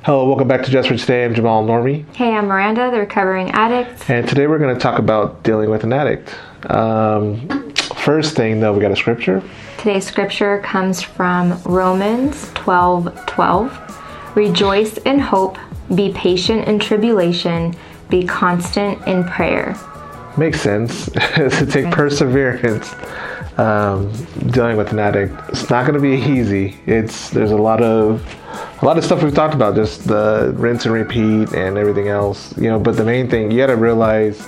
Hello, welcome back to Just for Today. I'm Jamal Normie. Hey, I'm Miranda, the recovering addict. And today we're going to talk about dealing with an addict. First thing, though, we got a scripture. Today's scripture comes from Romans 12:12. Rejoice in hope, be patient in tribulation, be constant in prayer. Makes sense. To take perseverance dealing with an addict. It's not going to be easy. There's a lot of stuff we've talked about, just the rinse and repeat and everything else. But the main thing, you got to realize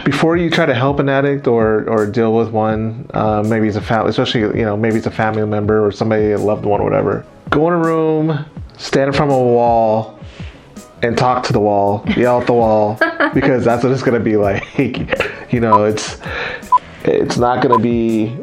before you try to help an addict or deal with one, maybe it's a family, especially maybe it's a family member or somebody, a loved one or whatever. Go in a room, stand in front of a wall, and talk to the wall, yell at the wall, because that's what it's gonna be like. It's not gonna be.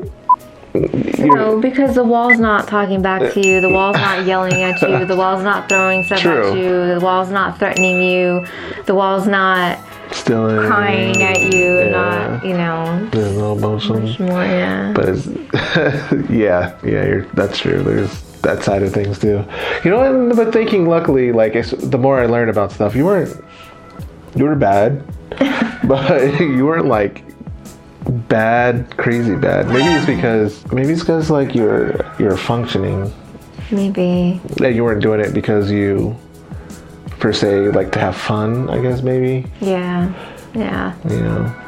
No, because the wall's not talking back to you. The wall's not yelling at you. The wall's not throwing stuff at you. The wall's not threatening you. The wall's not still crying at you. Yeah. Not, There's no emotion. Yeah. But it's, that's true. There's that side of things too. But thinking, luckily, the more I learned about stuff, you were bad, but you weren't bad, crazy bad. Maybe it's because you're functioning. Maybe. Yeah, you weren't doing it because you, per se, like to have fun, I guess, maybe. Yeah.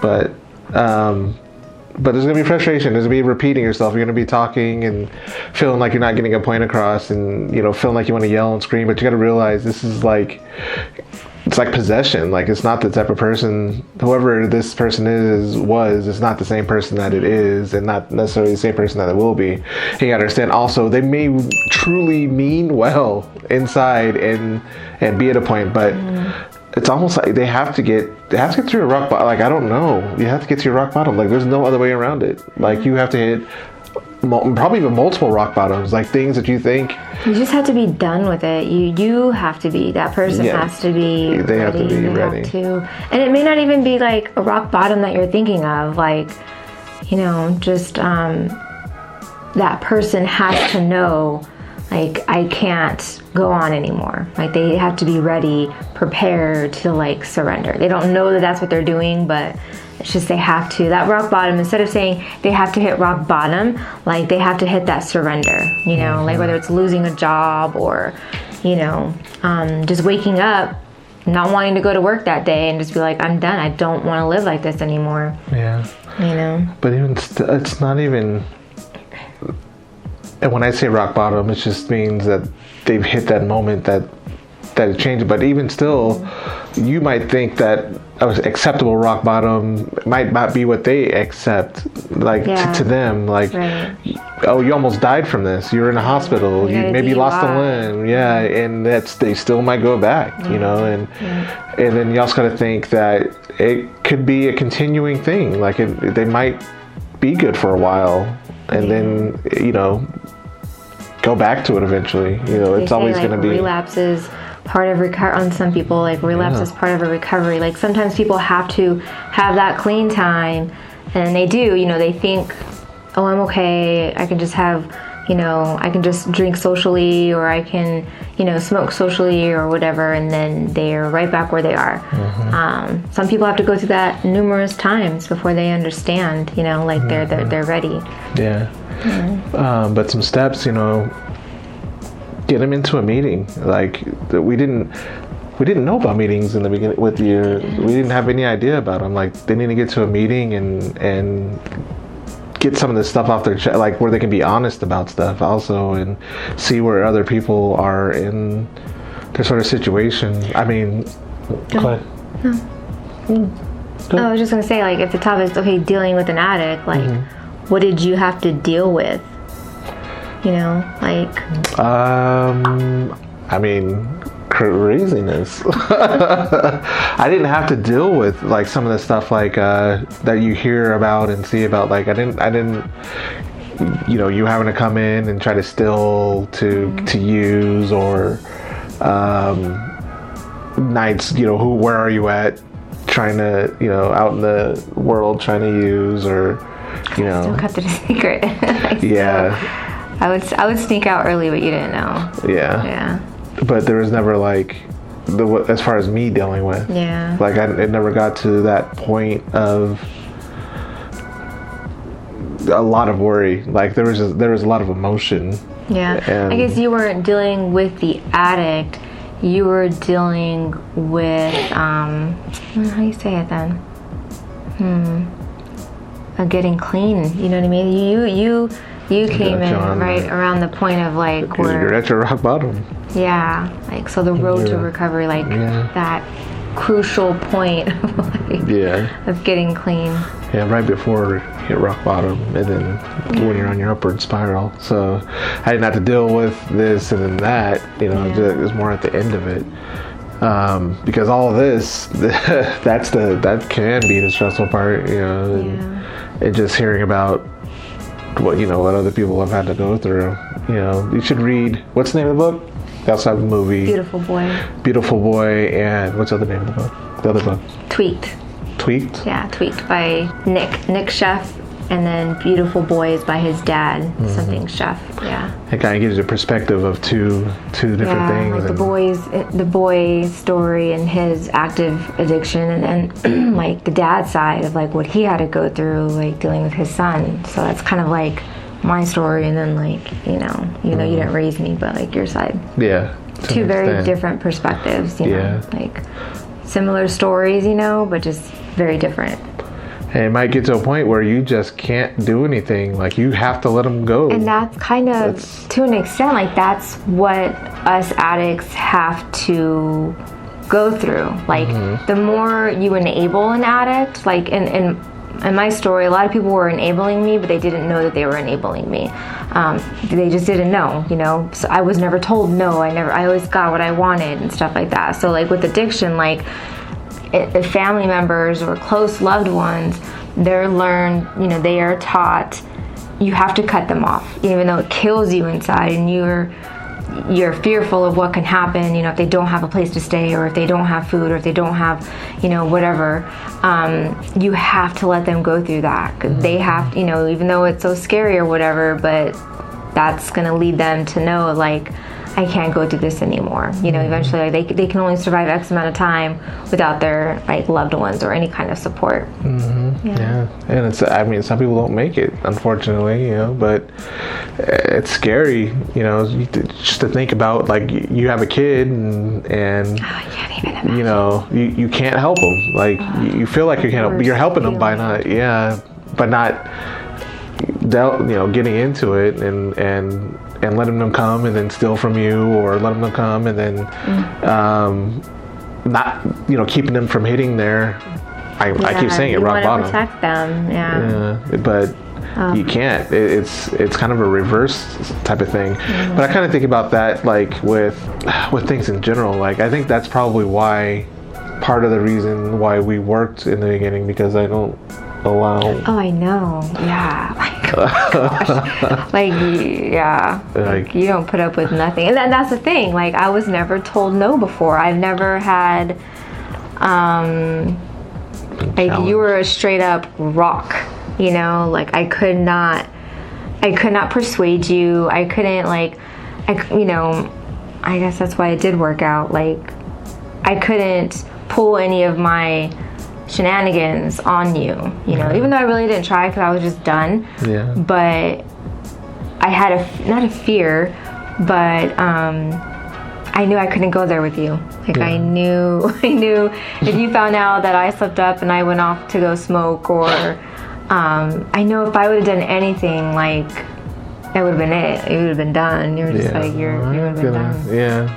But there's going to be frustration. There's going to be repeating yourself. You're going to be talking and feeling like you're not getting a point across and, feeling like you want to yell and scream. But you got to realize this is it's like possession. It's not the type of person, whoever this person it's not the same person that it is and not necessarily the same person that it will be. You got to understand also, they may truly mean well inside and be at a point, but it's almost like they have to get through a rock bottom. I don't know. You have to get to your rock bottom. There's no other way around it. You have to hit probably even multiple rock bottoms, things that you think. You just have to be done with it. You have to be. That person has to be ready. They have to be ready. And it may not even be a rock bottom that you're thinking of. That person has to know, I can't go on anymore. They have to be ready, prepared to surrender. They don't know that that's what they're doing, but it's just they have to. That rock bottom, instead of saying they have to hit rock bottom, they have to hit that surrender, whether it's losing a job or, just waking up, not wanting to go to work that day and just be I'm done. I don't want to live like this anymore. Yeah. But even it's not even. And when I say rock bottom, it just means that they've hit that moment that it changed. But even still, you might think that an acceptable rock bottom might not be what they accept. To them, right. Oh, you almost died from this. You were in a hospital. You maybe lost a limb. Yeah, and they still might go back. And then you also got to think that it could be a continuing thing. They might be good for a while, and then go back to it eventually. It's always going to be relapses. Part of on some people, relapse is part of a recovery. Sometimes people have to have that clean time, and they do. They think, oh, I'm okay. I can just have, I can just drink socially, or I can, smoke socially, or whatever, and then they're right back where they are. Mm-hmm. Some people have to go through that numerous times before they understand. They're ready. Yeah. Mm-hmm. But some steps, get them into a meeting. We didn't know about meetings in the beginning with you. We didn't have any idea about them. They need to get to a meeting and get some of this stuff off their chest, where they can be honest about stuff also, and see where other people are in their sort of situation. I mean, go ahead. I was just gonna say, if the topic is dealing with an addict, what did you have to deal with? I mean, craziness. I didn't have to deal with some of the stuff that you hear about and see about. I didn't you having to come in and try to steal to use, or nights, where are you at, trying to, out in the world trying to use, or still kept it a secret. Yeah. I would sneak out early, but you didn't know. Yeah. but there was never like as far as me dealing with. Yeah. Like it never got to that point of a lot of worry. Like there was a lot of emotion. Yeah. And I guess you weren't dealing with the addict. You were dealing with how do you say it then? Getting clean. You know what I mean? You came in right around the point of like where you're at your rock bottom. Yeah, like so the road to recovery, like that crucial point of like of getting clean. Yeah, right before you hit rock bottom, and then when you're on your upward spiral. So I didn't have to deal with this and then that. You know, it was more at the end of it. Because all of this, that can be the stressful part. You know, and just hearing about what other people have had to go through. You know, you should read. What's the name of the book? Outside the movie. Beautiful Boy, and what's the other name of the book? The other book. Tweaked. Yeah, Tweaked by Nick Chef, and then Beautiful Boy is by his dad, something Chef. Yeah. It kind of gives you a perspective of two different things. Like the boy's story and his active addiction, and then like the dad's side of like what he had to go through, like dealing with his son. So that's kind of like my story, and then like you didn't raise me, but like your side. Yeah. Two very different perspectives, you know, like similar stories, but just very different. And it might get to a point where you just can't do anything. Like you have to let them go. And that's kind of, to an extent, like that's what us addicts have to go through. Like the more you enable an addict, like in my story, a lot of people were enabling me, but they didn't know that they were enabling me. They just didn't know, So I was never told no. I always got what I wanted and stuff like that. So like with addiction, like if family members or close loved ones, they're learned, they are taught you have to cut them off, even though it kills you inside, and you're fearful of what can happen, if they don't have a place to stay, or if they don't have food, or if they don't have, whatever. You have to let them go through that. They have, even though it's so scary or whatever, but that's going to lead them to know, like, I can't go through this anymore. Eventually, like, they can only survive X amount of time without their like loved ones or any kind of support. Yeah, and some people don't make it, unfortunately, but it's scary, just to think about, like, you have a kid and I can't even imagine. You can't help them. Like, you feel like you're helping them by not, but not, getting into it and letting them come and then steal from you, or letting them come and then not keeping them from hitting their I keep saying it, rock bottom. You want to protect them, but you can't. It's kind of a reverse type of thing. But I kind of think about that, like with things in general. Like I think that's probably why, part of the reason why we worked in the beginning, because I don't allow. Oh, I know. Yeah. Gosh. Like you don't put up with nothing, and that's the thing. Like I was never told no before. I've never had like you were a straight up rock, like I could not persuade you. I couldn't I guess that's why it did work out. Like I couldn't pull any of my shenanigans on you, even though I really didn't try, because I was just done. But I had not a fear, but I knew I couldn't go there with you. Like I knew if you found out that I slipped up and I went off to go smoke, or I know if I would have done anything, like that would have been it. It would have been done. You're just like you would have been done. Yeah,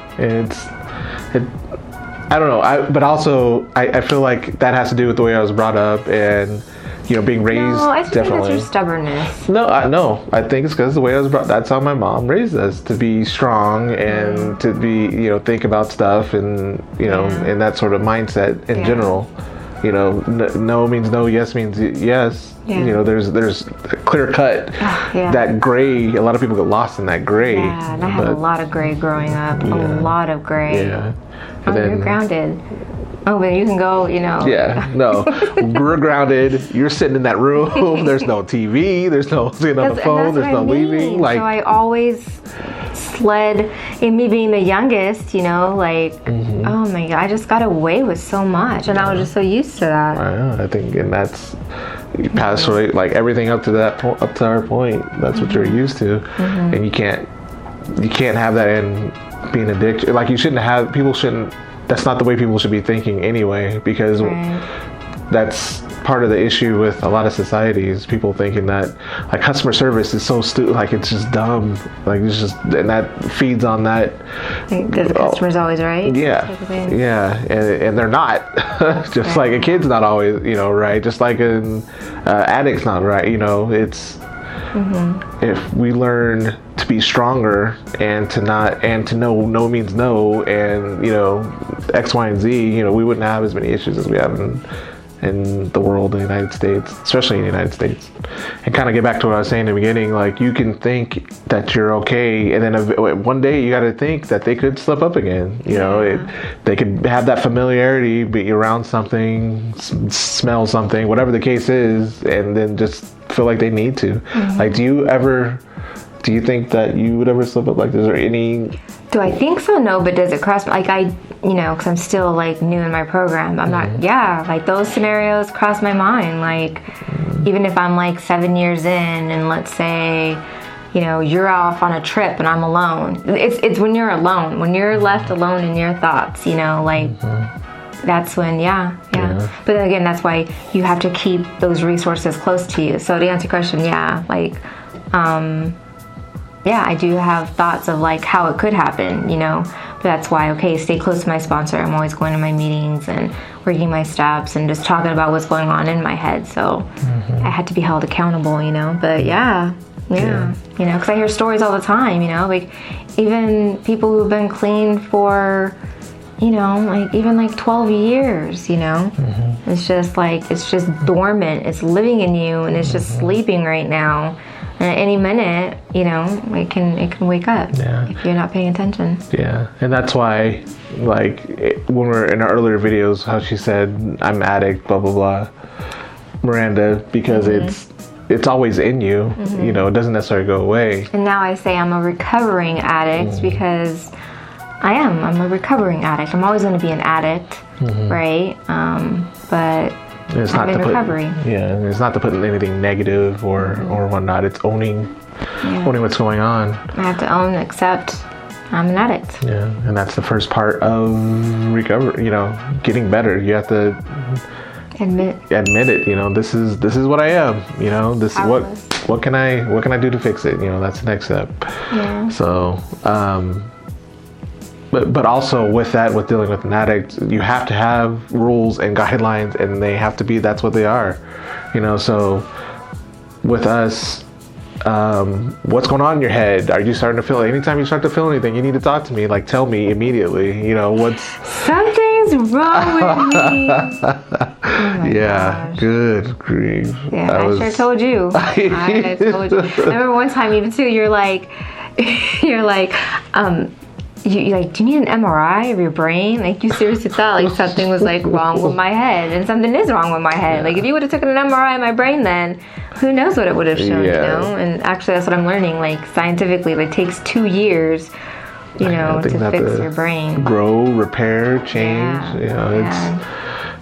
I don't know. But also I feel like that has to do with the way I was brought up, and being raised. No, I just definitely. think that's your stubbornness. No, I think it's because the way I was brought. That's how my mom raised us, to be strong and to be, think about stuff, and and that sort of mindset in general. No means no, yes means yes. There's a clear cut. That gray. A lot of people get lost in that gray. Yeah, and I had a lot of gray growing up. A lot of gray. Yeah. You're grounded. Oh, but you can go, Yeah, no. We're grounded. You're sitting in that room. There's no TV. There's no sitting on the phone. There's no leaving. Like, so I always, sled, and me being the youngest, you know, like, oh my God, I just got away with so much, and I was just so used to that. I think, and that's, you pass away, like everything up to that point, up to our point, that's what you're used to, and you can't have that in being addicted. Like, people shouldn't, that's not the way people should be thinking anyway, because that's part of the issue with a lot of societies. People thinking that like customer service is so stupid, like it's just dumb, like it's just, and that feeds on that. Because the customer's always right. Yeah, and they're not. Just like a kid's not always, you know, right. Just like an addict's not right. You know, it's if we learn to be stronger and to know no means no, and you know X, Y, and Z, you know, we wouldn't have as many issues as we have in the world, in the United States, especially in the United States. And kind of get back to what I was saying in the beginning, like you can think that you're okay, and then one day you got to think that they could slip up again. You know, they could have that familiarity, be around something, smell something, whatever the case is, and then just feel like they need to. Like, do you think that you would ever slip up like this, or any? Do I think so? No, but does it cross, like you know, because I'm still like new in my program, I'm not, like those scenarios cross my mind. Like, even if I'm like 7 years in, and let's say, you know, you're off on a trip and I'm alone. It's when you're alone, when you're left alone in your thoughts, you know, like, that's when, But then again, that's why you have to keep those resources close to you. So to answer your question, like, I do have thoughts of like how it could happen, you know, but that's why, stay close to my sponsor. I'm always going to my meetings and working my steps and just talking about what's going on in my head. So I had to be held accountable, you know, but you know, because I hear stories all the time, you know, like even people who've been clean for, you know, like even like 12 years, you know, it's just like, it's just dormant. It's living in you and it's just sleeping right now. And at any minute, you know, it can wake up if you're not paying attention. Yeah, and that's why, like, when we're in our earlier videos, how she said, I'm addict, blah, blah, blah, Miranda, because it's always in you, you know, it doesn't necessarily go away. And now I say I'm a recovering addict because I'm a recovering addict. I'm always going to be an addict, right? But it's not in recovery. It's not to put in anything negative or whatnot. It's owning what's going on. I have to own, accept I'm an addict. Yeah, and that's the first part of recovery. You know, getting better. You have to admit it. You know, this is what I am. You know, this is what can I do to fix it. You know, that's the next step. Yeah. So. But also with dealing with an addict, you have to have rules and guidelines, and they have to be, that's what they are, you know. So with us, what's going on in your head? Are you starting to feel, anytime you start to feel anything, you need to talk to me, like tell me immediately, you know, something's wrong with me. Gosh. Good grief. Yeah, I sure told you. I told you. I remember one time even too, you're like, you're like, do you need an MRI of your brain? Like, you seriously thought like something was like wrong with my head, and something is wrong with my head. Like, if you would have taken an MRI of my brain, then who knows what it would have shown, you know? And actually, that's what I'm learning. Like, scientifically, it takes 2 years, you know, to fix your brain. Grow, repair, change. You know,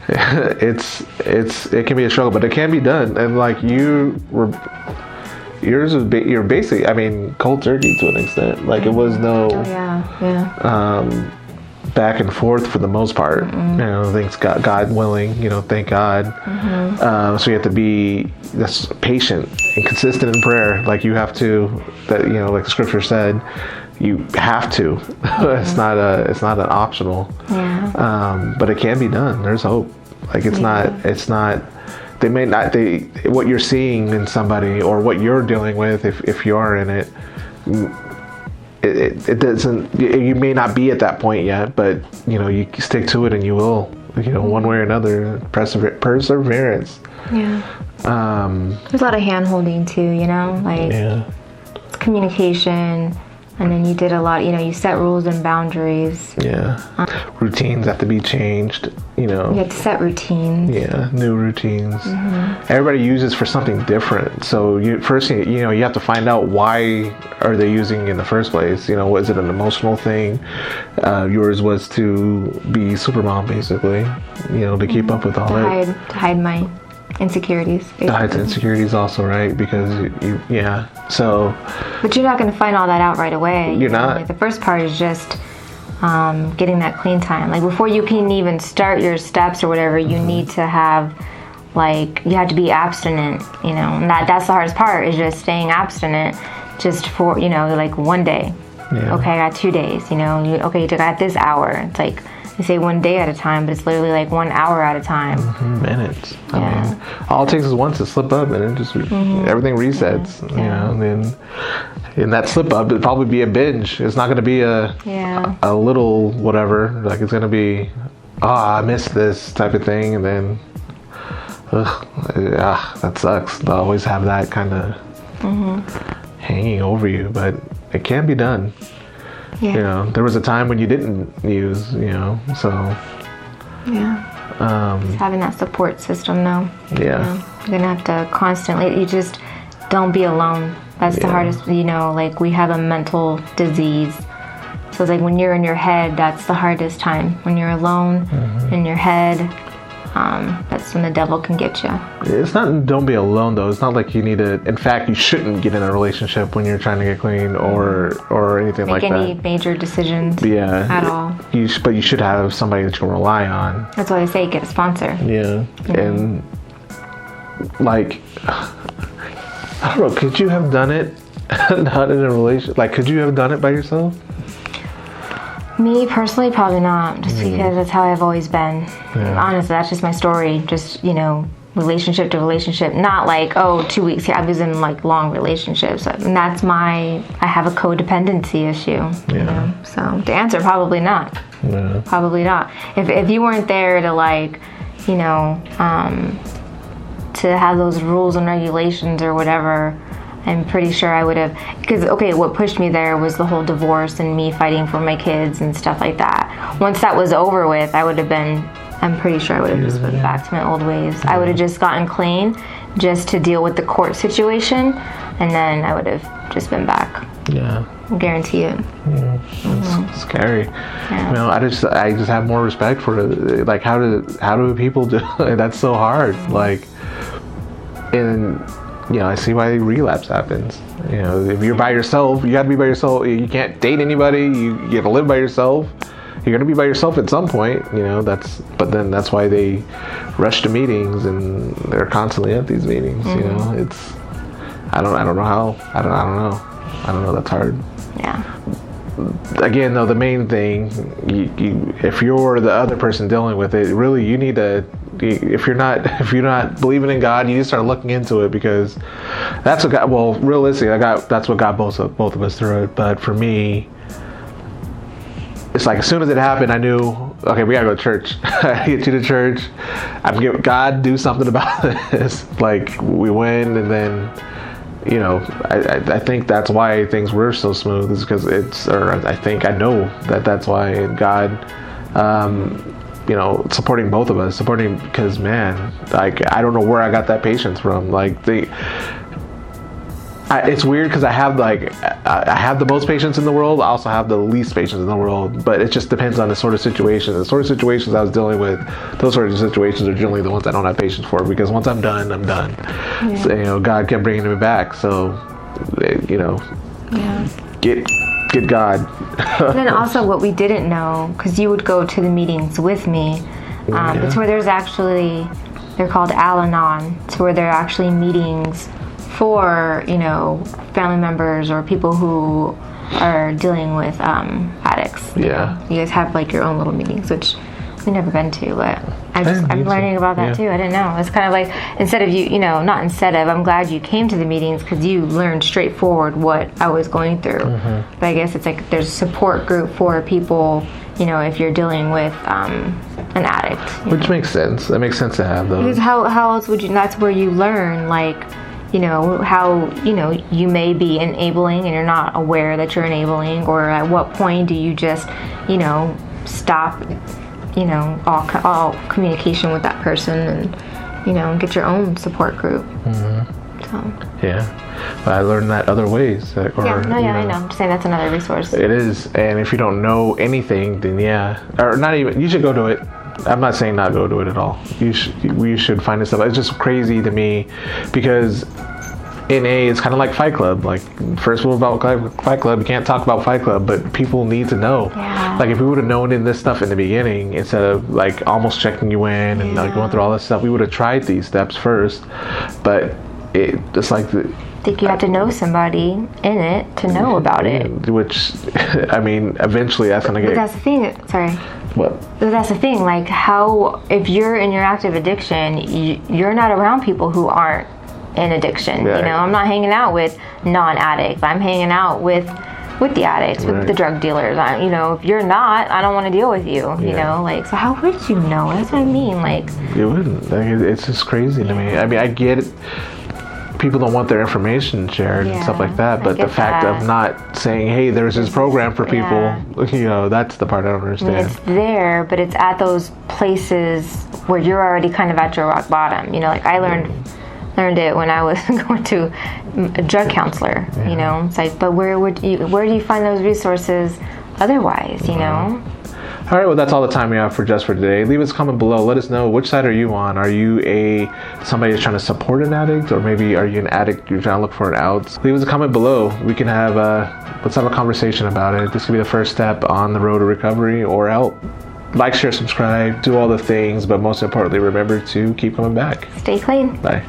it can be a struggle, but it can be done. And like yours was you're basically, I mean, cold turkey to an extent. Like, it was no back and forth for the most part. You know, thanks God willing, you know, thank God. So you have to be patient and consistent in prayer. Like, you have to, that, you know, like the scripture said, you have to. It's not an optional. But it can be done. There's hope. Like, it's not. They may not, what you're seeing in somebody or what you're dealing with, if you are in it, it doesn't, you may not be at that point yet, but, you know, you stick to it and you will, you know, one way or another, perseverance. Yeah. There's a lot of hand holding too, you know, like communication, And then you did a lot, you set rules and boundaries. Yeah. Routines have to be changed, You have to set routines. Yeah, new routines. Everybody uses for something different. So you have to find out why are they using in the first place. Was it an emotional thing? Yours was to be Supermom, basically. To keep up with all that. To hide my insecurities. Basically. To hide the insecurities also, right? Because so. But you're not going to find all that out right away. You're not. Like the first part is just getting that clean time. Like before you can even start your steps or whatever, you need to have, you have to be abstinent, and that's the hardest part is just staying abstinent just for, 1 day. Yeah. Okay, I got 2 days, okay, you got this hour. It's like, they say 1 day at a time, but it's literally 1 hour at a time. Minutes. Yeah. I mean, all it takes is once to slip up and it just, everything resets, and then in that slip up, it'd probably be a binge. It's not going to be a little whatever. It's going to be, I missed this type of thing, and then, that sucks. They'll always have that kind of hanging over you, but it can be done. Yeah. There was a time when you didn't use, so. Yeah. Just having that support system now. Yeah. You're going to have to constantly, you just don't be alone. That's the hardest, we have a mental disease. So it's when you're in your head, that's the hardest time. When you're alone in your head, that's when the devil can get you. It's not, don't be alone though. It's not like you need to, in fact, you shouldn't get in a relationship when you're trying to get clean or anything like that. Make any major decisions at all. But you should have somebody that you can rely on. That's why I say get a sponsor. Yeah. And I don't know, could you have done it not in a relationship? Could you have done it by yourself? Me personally, probably not, just because that's how I've always been. Yeah. Honestly, that's just my story. Just, relationship to relationship. Not 2 weeks here. I was in long relationships. And that's I have a codependency issue. Yeah. So the answer, probably not. Yeah. Probably not. If you weren't there to to have those rules and regulations or whatever, I'm pretty sure I would have, because what pushed me there was the whole divorce and me fighting for my kids and stuff like that. Once that was over with, I'm pretty sure I would have just been back to my old ways. I would have just gotten clean just to deal with the court situation, and then I would have just been back. Yeah. I guarantee it. Yeah. It's scary. Yeah. I just have more respect for it. How do people do it? That's so hard. And I see why relapse happens. If you're by yourself, you got to be by yourself. You can't date anybody. You got to live by yourself. You're gonna be by yourself at some point. But then that's why they rush to meetings and they're constantly at these meetings. It's I don't know how. I don't know. I don't know. That's hard. Yeah. Again, though, the main thing, if you're the other person dealing with it, really, you need to. If you're not believing in God, you need to start looking into it, because that's what God. Well, realistically, that's what got both of us through it. But for me, it's as soon as it happened, I knew, okay, we gotta go to church. I get you to church. God, do something about this. We win, and then. I think that's why things were so smooth, is because I know that's why God, supporting both of us, because man, I don't know where I got that patience from. It's weird because I have the most patience in the world. I also have the least patience in the world, but it just depends on the sort of situation. The sort of situations I was dealing with, those sort of situations are generally the ones I don't have patience for, because once I'm done, I'm done. Yeah. So, God kept bringing me back. So, get God. And then also what we didn't know, because you would go to the meetings with me. It's where they're called Al-Anon. It's where there are actually meetings for family members or people who are dealing with addicts. You guys have your own little meetings, which we've never been to, but I'm learning about that too. I didn't know. It's kind of I'm glad you came to the meetings, because you learned straightforward what I was going through. But I guess it's there's a support group for people, if you're dealing with an addict. Which makes sense. That makes sense to have those. Because how else would you? That's where you learn how, you may be enabling and you're not aware that you're enabling, or at what point do you just, stop, all communication with that person and, get your own support group. So. Yeah, but I learned that other ways. I know. I'm just saying that's another resource. It is, and if you don't know anything, then or not even, you should go to it. I'm not saying not go to it at all. You should find this stuff. It's just crazy to me because NA is kind of like Fight Club. Like, first rule about Fight Club, you can't talk about Fight Club, but people need to know. Yeah. Like, if we would have known in this stuff in the beginning, instead of like almost checking you in and like going through all this stuff, we would have tried these steps first. But it's like I think you have to know somebody in it to know about it. Which, I mean, eventually that's gonna get. But that's the thing. Sorry. What? But that's the thing. Like, how, if you're in your active addiction, you're not around people who aren't in addiction. Right. I'm not hanging out with non-addicts. I'm hanging out with the addicts, with the drug dealers. If you're not, I don't want to deal with you. So how would you know? That's what I mean. Like, you wouldn't. Like, it's just crazy to me. I mean, I get it. People don't want their information shared and stuff like that, but the fact of not saying, hey, there's this program for people, that's the part I don't understand. I mean, it's there, but it's at those places where you're already kind of at your rock bottom. Like, I learned it when I was going to a drug counselor. It's like, but where do you find those resources otherwise? All right, well, that's all the time we have for today. Leave us a comment below. Let us know, which side are you on? Are you somebody that's trying to support an addict, or maybe are you an addict, you're trying to look for an out? Leave us a comment below. We can let's have a conversation about it. This could be the first step on the road to recovery or help. Like, share, subscribe, do all the things, but most importantly, remember to keep coming back. Stay clean. Bye.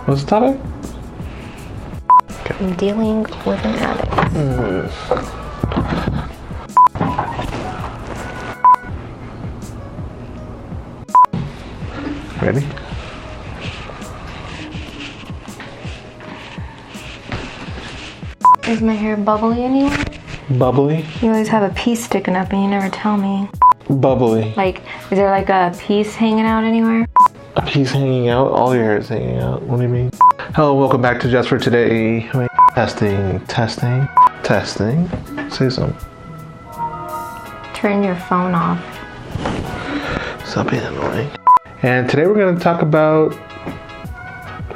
What's the topic? I'm dealing with an addict. Ready? Is my hair bubbly anywhere? Bubbly? You always have a piece sticking up and you never tell me. Bubbly. Like, is there like a piece hanging out anywhere? A piece hanging out? All your hair is hanging out. What do you mean? Hello, welcome back to Just for Today. Testing. Say something. Turn your phone off. Stop being annoying. And today we're going to talk about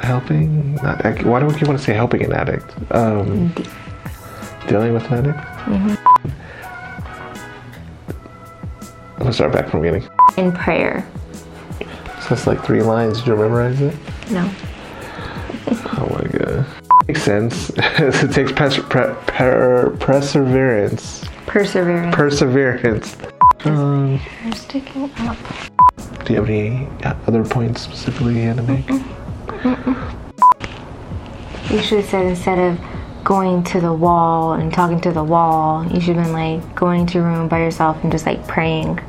helping. Why do we keep want to say helping an addict? Dealing with an addict? Mm-hmm. Let's start back from the beginning. In prayer. So that's like 3 lines. Did you memorize it? No. Oh my god. Makes sense. It takes perseverance. You're sticking up. Do you have any other points specifically you had to make? You should have said, instead of going to the wall and talking to the wall, you should have been like going to a room by yourself and just like praying.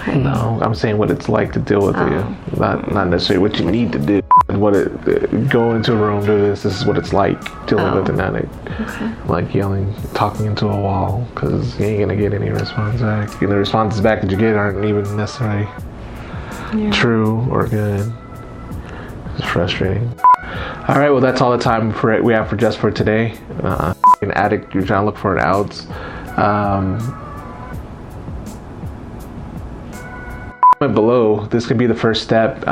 No, I'm saying what it's like to deal with you, not necessarily what you need to do. Go into a room, do this. This is what it's like dealing with an addict. Okay. Like yelling, talking into a wall, because you ain't gonna get any response back. And the responses back that you get aren't even necessarily true or good. It's frustrating. All right, well, that's all the time we have for Just for Today. An addict, you're trying to look for an out. Comment below. This could be the first step